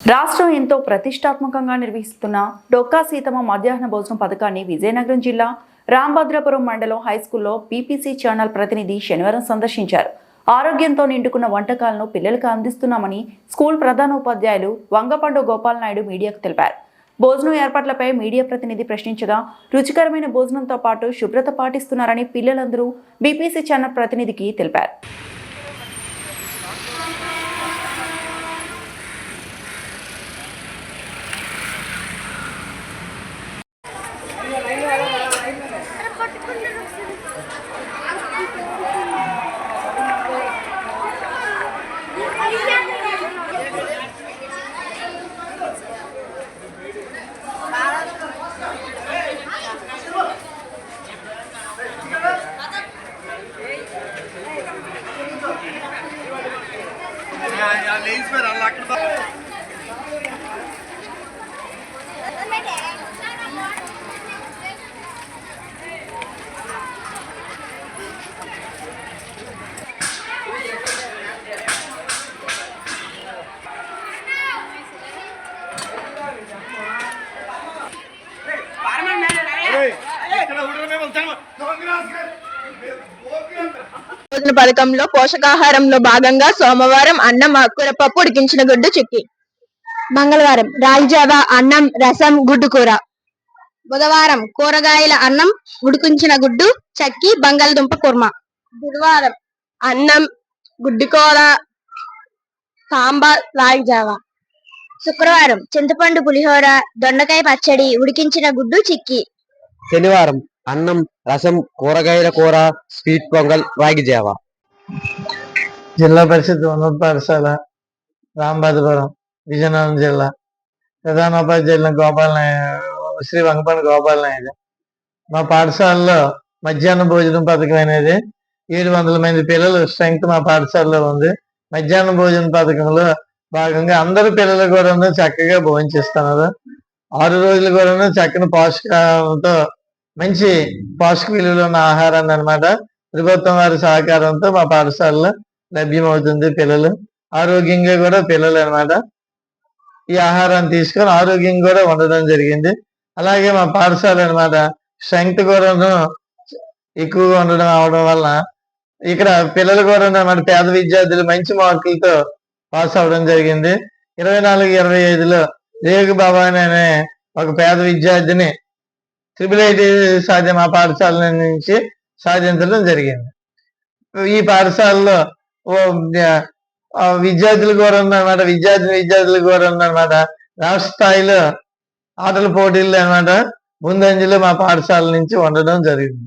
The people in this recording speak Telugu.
రాష్ట్రం ఎంతో ప్రతిష్టాత్మకంగా నిర్వహిస్తున్న డొక్కా సీతమ్మ మధ్యాహ్న భోజనం పథకాన్ని విజయనగరం జిల్లా రాంభద్రపురం మండలం హైస్కూల్లో బీపీసీ ఛానల్ ప్రతినిధి శనివారం సందర్శించారు. ఆరోగ్యంతో నిండుకున్న వంటకాలను పిల్లలకు అందిస్తున్నామని స్కూల్ ప్రధానోపాధ్యాయులు వంగపండు గోపాల్ నాయుడు మీడియాకు తెలిపారు. భోజనం ఏర్పాట్లపై మీడియా ప్రతినిధి ప్రశ్నించగా రుచికరమైన భోజనంతో పాటు శుభ్రత పాటిస్తున్నారని పిల్లలందరూ బీపీసీ ఛానల్ ప్రతినిధికి తెలిపారు. భోజన పథకంలో పోషకాహారంలో భాగంగా సోమవారం అన్నం, ఆకుకూర పప్పు, ఉడికించిన గుడ్డు చిక్కి. మంగళవారం రాగిజావా, అన్నం, రసం, గుడ్డు కూర. బుధవారం కూరగాయల అన్నం, ఉడికించిన గుడ్డు చక్కి, బంగాళదుంప కుర్మా. బుధవారం అన్నం, గుడ్డు కూర, సాంబార్, రాగిజావా. శుక్రవారం చింతపండు పులిహోర, దొండకాయ పచ్చడి, ఉడికించిన గుడ్డు చిక్కి. శనివారం అన్నం, రసం, కూరగాయల కూర, స్వీట్ పొంగల్, రాగిజావా. జిల్లా పరిషత్ ఉన్నత పాఠశాల రాంభద్రపురం, విజయనగరం జిల్లా. ప్రధానోపాధ్యాయులు శ్రీ వంగపండు గోపాల్ నాయుడు. మా పాఠశాలలో మధ్యాహ్న భోజనం పథకం అనేది 700 మంది పిల్లలు స్ట్రెంగ్త్ మా పాఠశాలలో ఉంది. మధ్యాహ్న భోజన పథకంలో భాగంగా అందరు పిల్లలు కూడా చక్కగా భోజనం 6 రోజులు కూడా చక్కని పోషకాలతో మంచి పోషక విలువలు ఉన్న ఆహారాన్ని అన్నమాట ప్రభుత్వం వారి సహకారంతో మా పాఠశాలలో లభ్యమవుతుంది. పిల్లలు ఆరోగ్యంగా కూడా పిల్లలు అన్నమాట ఈ ఆహారాన్ని తీసుకొని ఆరోగ్యంగా కూడా ఉండడం జరిగింది. అలాగే మా పాఠశాల అన్నమాట స్ట్రెంగ్త్ కూడా ఎక్కువగా ఉండడం అవడం వల్ల ఇక్కడ పిల్లలు కూడా అన్నమాట పేద విద్యార్థులు మంచి మార్కులతో పాస్ అవడం జరిగింది. 24-25లో రేగు బాబాని అనే ఒక పేద విద్యార్థిని IIIT మా పాఠశాల నుంచి సాధించడం జరిగింది. ఈ పాఠశాలలో విద్యార్థులు కూడా ఉందన్నమాట. విద్యార్థులు కూడా ఉందన్నమాట. రాష్ట్ర స్థాయిలో ఆటల పోటీల్లో అన్నమాట ముందంజలో మా పాఠశాల నుంచి ఉండడం జరిగింది.